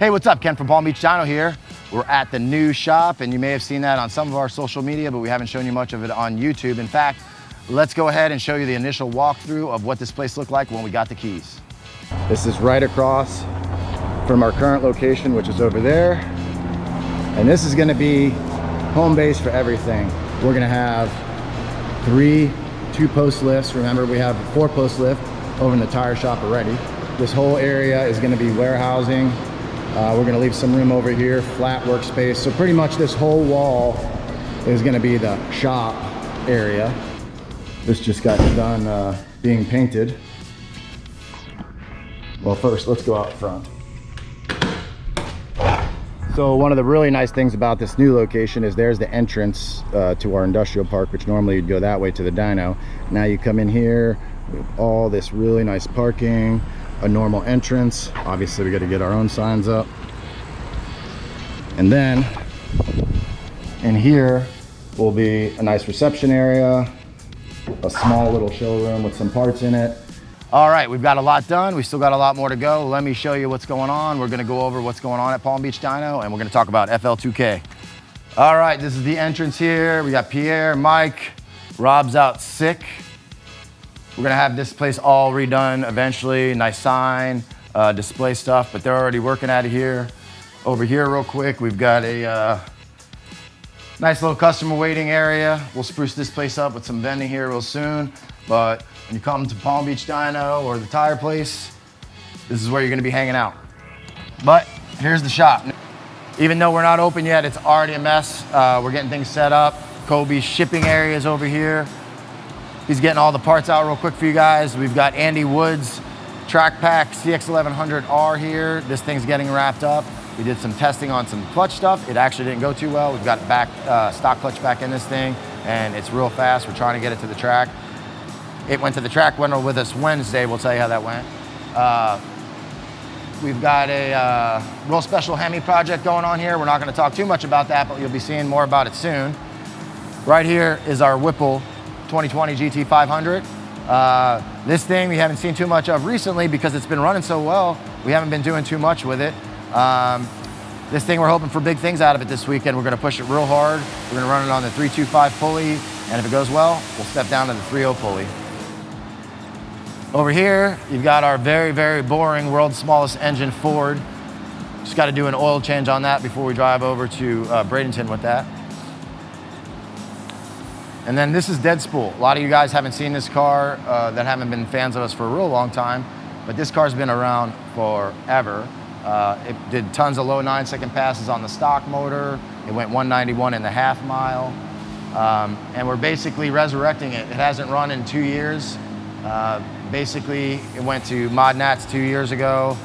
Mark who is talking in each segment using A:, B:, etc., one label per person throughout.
A: Hey, what's up? Ken from Palm Beach Dyno here. We're at the new shop, and you may have seen that on some of our social media, but we haven't shown you much of it on YouTube. In fact, let's go ahead and show you the initial walkthrough of what this place looked like when we got the keys. This is right across from our current location, which is over there. And this is gonna be home base for everything. We're gonna have 3 2-post lifts. Remember, we have a 4-post lift over in the tire shop already. This whole area is gonna be warehousing. We're gonna leave some room over here, flat workspace. So pretty much this whole wall is gonna be the shop area. This just got done being painted. Well, first, let's go out front. So one of the really nice things about this new location is there's the entrance to our industrial park, which normally you'd go that way to the dyno. Now you come in here with all this really nice parking, a normal entrance. Obviously we got to get our own signs up. And then in here will be a nice reception area, a small little showroom with some parts in it. All right, we've got a lot done. We still got a lot more to go. Let me show you what's going on. We're gonna go over what's going on at Palm Beach Dyno, and we're gonna talk about FL2K. All right, this is the entrance here. We got Pierre, Mike, Rob's out sick. We're gonna have this place all redone eventually. Nice sign, display stuff, but they're already working at it here. Over here real quick, we've got a nice little customer waiting area. We'll spruce this place up with some vending here real soon. But when you come to Palm Beach Dyno or the tire place, this is where you're gonna be hanging out. But here's the shop. Even though we're not open yet, it's already a mess. We're getting things set up. Kobe's shipping area is over here. He's getting all the parts out real quick for you guys. We've got Andy Wood's Track Pack CX1100R here. This thing's getting wrapped up. We did some testing on some clutch stuff. It actually didn't go too well. We've got back stock clutch back in this thing, and it's real fast. We're trying to get it to the track. It went to the track, went with us Wednesday. We'll tell you how that went. We've got a real special Hemi project going on here. We're not gonna talk too much about that, but you'll be seeing more about it soon. Right here is our Whipple 2020 GT500. This thing we haven't seen too much of recently because it's been running so well. We haven't been doing too much with it. This thing, we're hoping for big things out of it this weekend. We're gonna push it real hard. We're gonna run it on the 325 pulley, and if it goes well, we'll step down to the 30 pulley. Over here, you've got our very, very boring world's smallest engine Ford. Just gotta do an oil change on that before we drive over to Bradenton with that. And then this is Dead Spool. A lot of you guys haven't seen this car that haven't been fans of us for a real long time, but this car's been around forever. It did tons of low 9-second passes on the stock motor. It went 191.5 miles. And we're basically resurrecting it. It hasn't run in 2 years. Basically, it went to Mod Nats 2 years ago,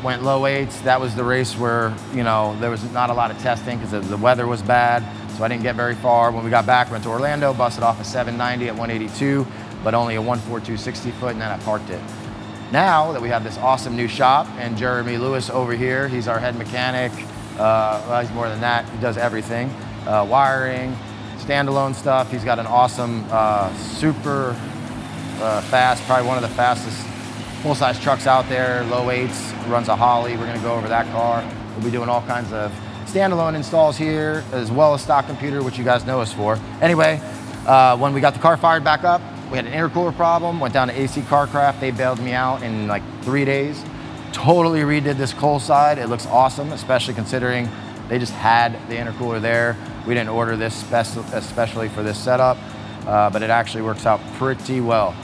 A: went low 8s. That was the race where, you know, there was not a lot of testing because the weather was bad. So I didn't get very far. When we got back, went to Orlando, busted off a 790 at 182, but only a 142 60 foot, and then I parked it. Now that we have this awesome new shop, and Jeremy Lewis over here, he's our head mechanic. Well, he's more than that. He does everything. Wiring, standalone stuff. He's got an awesome, super fast, probably one of the fastest full-size trucks out there, low 8s, runs a Holly. We're gonna go over that car. We'll be doing all kinds of standalone installs here, as well as stock computer, which you guys know us for. Anyway, when we got the car fired back up, we had an intercooler problem, went down to AC Carcraft. They bailed me out in like 3 days. Totally redid this coal side. It looks awesome, especially considering they just had the intercooler there. We didn't order this especially for this setup, but it actually works out pretty well.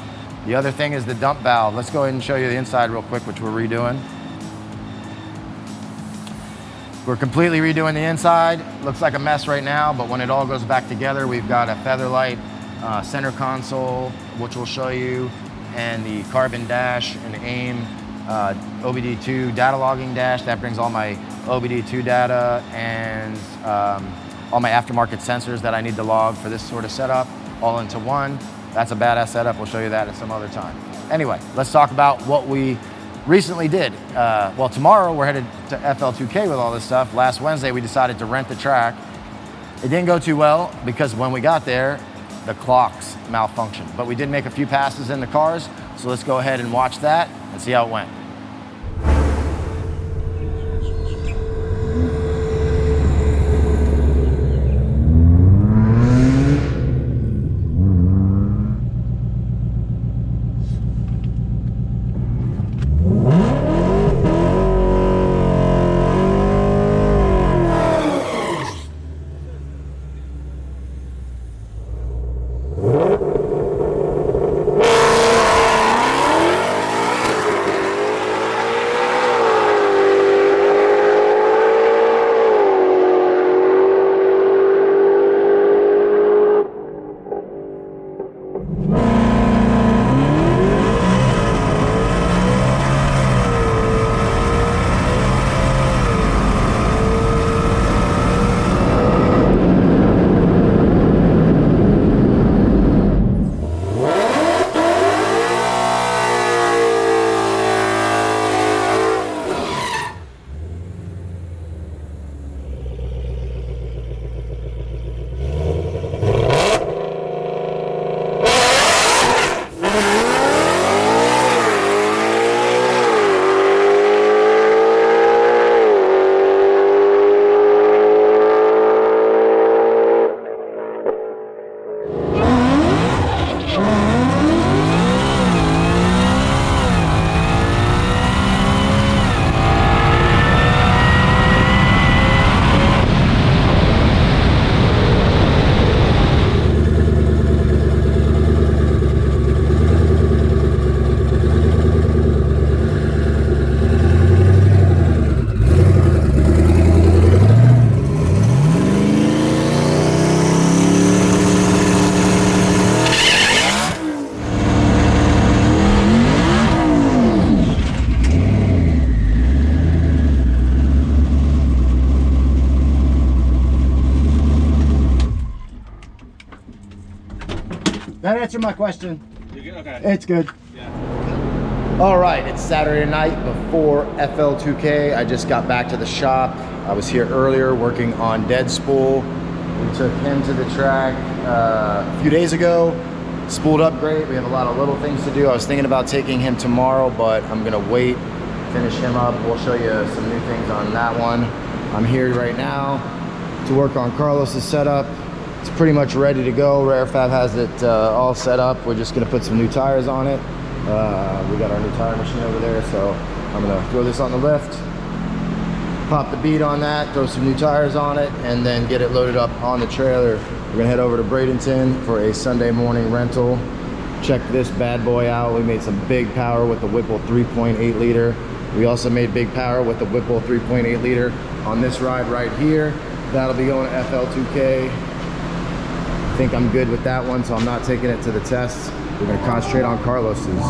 A: The other thing is the dump valve. Let's go ahead and show you the inside real quick, which we're redoing. We're completely redoing the inside. Looks like a mess right now, but when it all goes back together, we've got a Featherlight center console, which we'll show you, and the carbon dash and AIM OBD2 data logging dash. That brings all my OBD2 data and all my aftermarket sensors that I need to log for this sort of setup all into one. That's a badass setup. We'll show you that at some other time. Anyway, let's talk about what we recently did. Well, tomorrow we're headed to FL2K with all this stuff. Last Wednesday, we decided to rent the track. It didn't go too well because when we got there, the clocks malfunctioned. But we did make a few passes in the cars, so let's go ahead and watch that and see how it went. That answered my question.
B: You good? Okay.
A: It's good.
B: Yeah.
A: All right, it's Saturday night before FL2K. I just got back to the shop. I was here earlier working on Dead Spool. We took him to the track a few days ago. Spooled up great. We have a lot of little things to do. I was thinking about taking him tomorrow, but I'm gonna wait, finish him up. We'll show you some new things on that one. I'm here right now to work on Carlos's setup. It's pretty much ready to go. RareFab has it all set up. We're just gonna put some new tires on it. We got our new tire machine over there, so I'm gonna throw this on the lift, pop the bead on that, throw some new tires on it, and then get it loaded up on the trailer. We're gonna head over to Bradenton for a Sunday morning rental. Check this bad boy out. We made some big power with the Whipple 3.8 liter. We also made big power with the Whipple 3.8 liter on this ride right here. That'll be going to FL2K. I think I'm good with that one, so I'm not taking it to the test. We're gonna concentrate on Carlos's.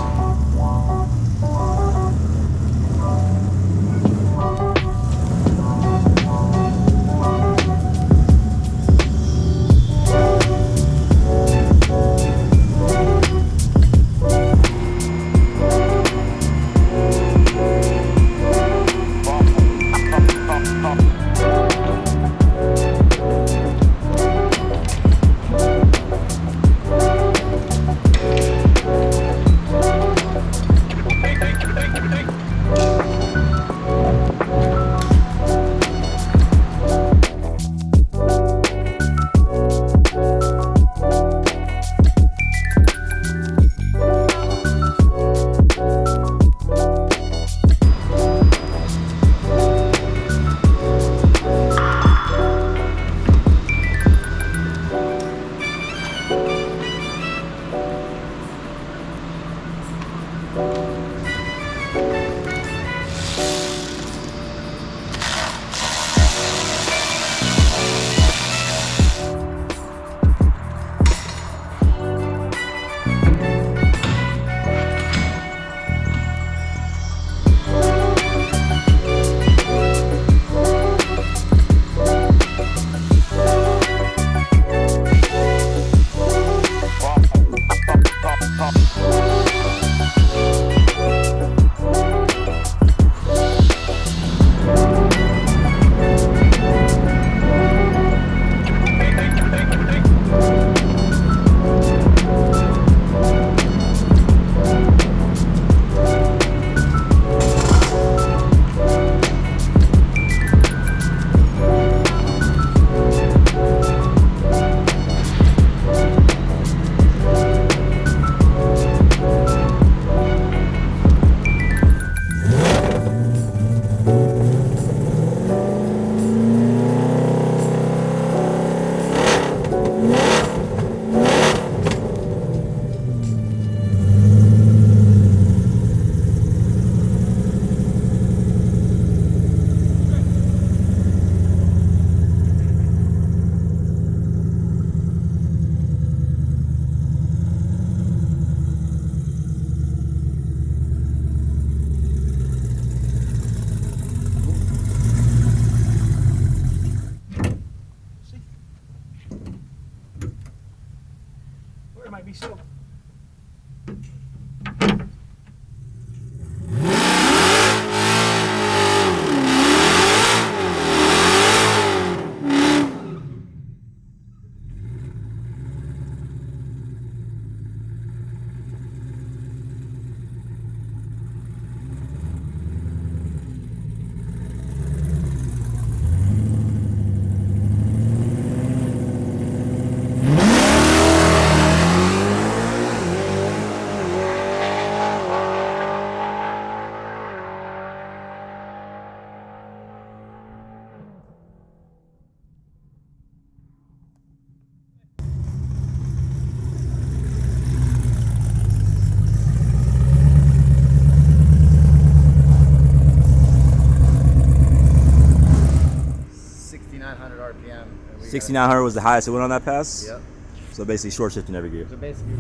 B: Might be silver.
A: RPM.
C: 6,900 was the highest it went on that pass?
A: Yep.
C: So basically short shifting every gear.
A: So basically.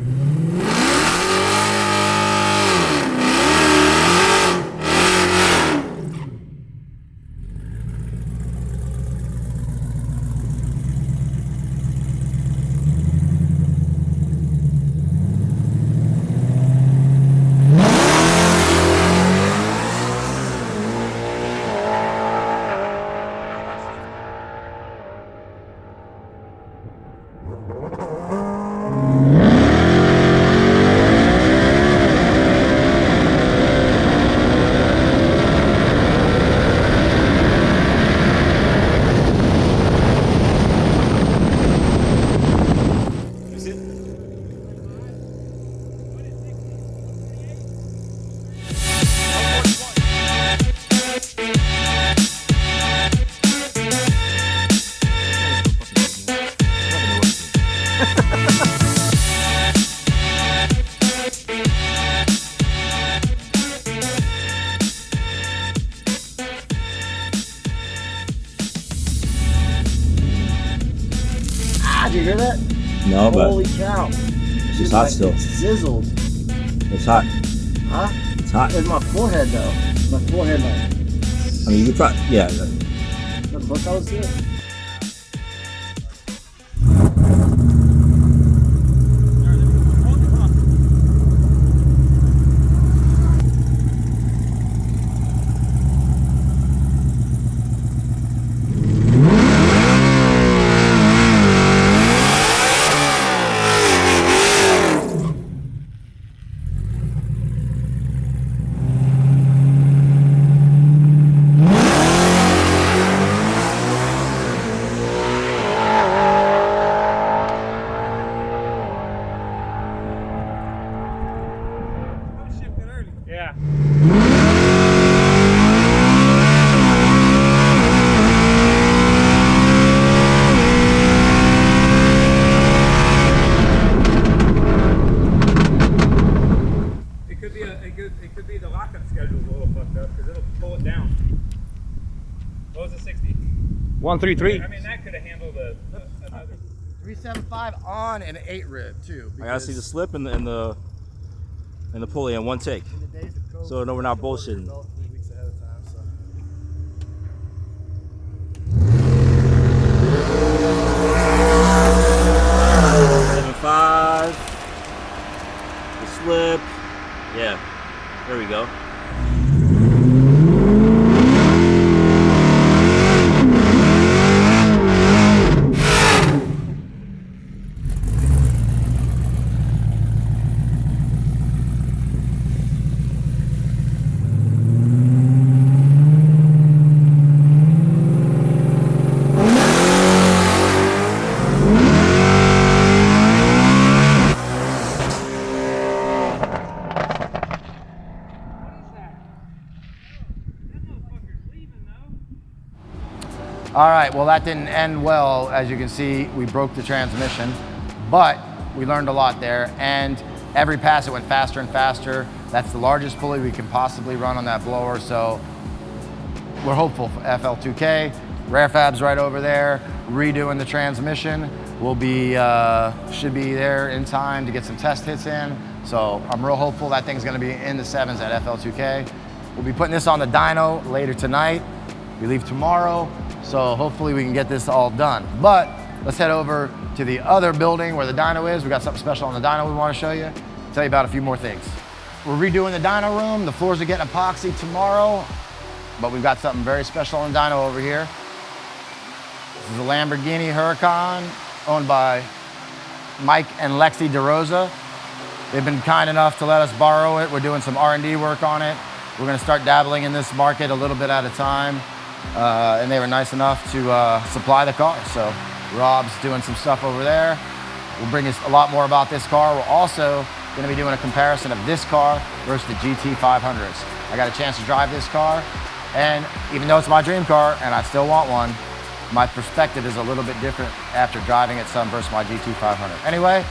A: you hear that?
C: No, but
A: Holy cow.
C: it's just hot still.
A: Sizzled.
C: It's hot.
A: Huh?
C: It's hot.
A: It's my forehead though. My forehead like.
C: I mean, you could probably, yeah.
A: Look how it's good.
B: Yeah. It could be the lockup schedule is a little fucked up because it'll pull it down. What was it, 60?
D: 133.
B: I mean, that could have handled another.
A: 375 on an 8 rib too.
C: I gotta see the slip and the pulley in one take.
A: In the days of COVID,
C: So no, we're not bullshitting.
A: 3 weeks ahead of time. So.
C: Five. The slip. Yeah. There we go.
A: All right, well that didn't end well. As you can see, we broke the transmission, but we learned a lot there, and every pass it went faster and faster. That's the largest pulley we can possibly run on that blower, so we're hopeful for FL2K. Rare Fab's right over there, redoing the transmission. We'll be, should be there in time to get some test hits in, so I'm real hopeful that thing's gonna be in the 7s at FL2K. We'll be putting this on the dyno later tonight. We leave tomorrow. So hopefully we can get this all done. But let's head over to the other building where the dyno is. We got something special on the dyno we want to show you. Tell you about a few more things. We're redoing the dyno room. The floors are getting epoxy tomorrow, but we've got something very special on the dyno over here. This is a Lamborghini Huracan owned by Mike and Lexi DeRosa. They've been kind enough to let us borrow it. We're doing some R&D work on it. We're gonna start dabbling in this market a little bit at a time. And they were nice enough to supply the car. So Rob's doing some stuff over there. We'll bring us a lot more about this car. We're also gonna be doing a comparison of this car versus the GT500s. I got a chance to drive this car, and even though it's my dream car and I still want one, my perspective is a little bit different after driving it some versus my GT500. Anyway,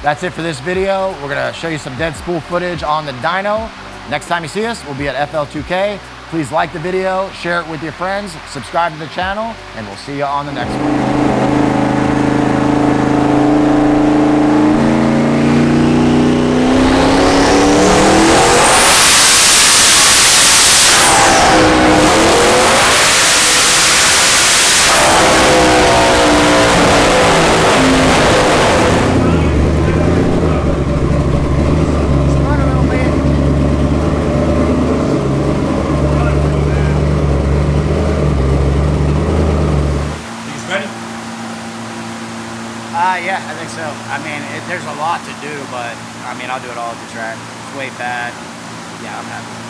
A: that's it for this video. We're gonna show you some dead spool footage on the dyno. Next time you see us, we'll be at FL2K. Please like the video, share it with your friends, subscribe to the channel, and we'll see you on the next one. Yeah, I think so. I mean, there's a lot to do, but I mean, I'll do it all at the track. It's way bad. Yeah, I'm happy.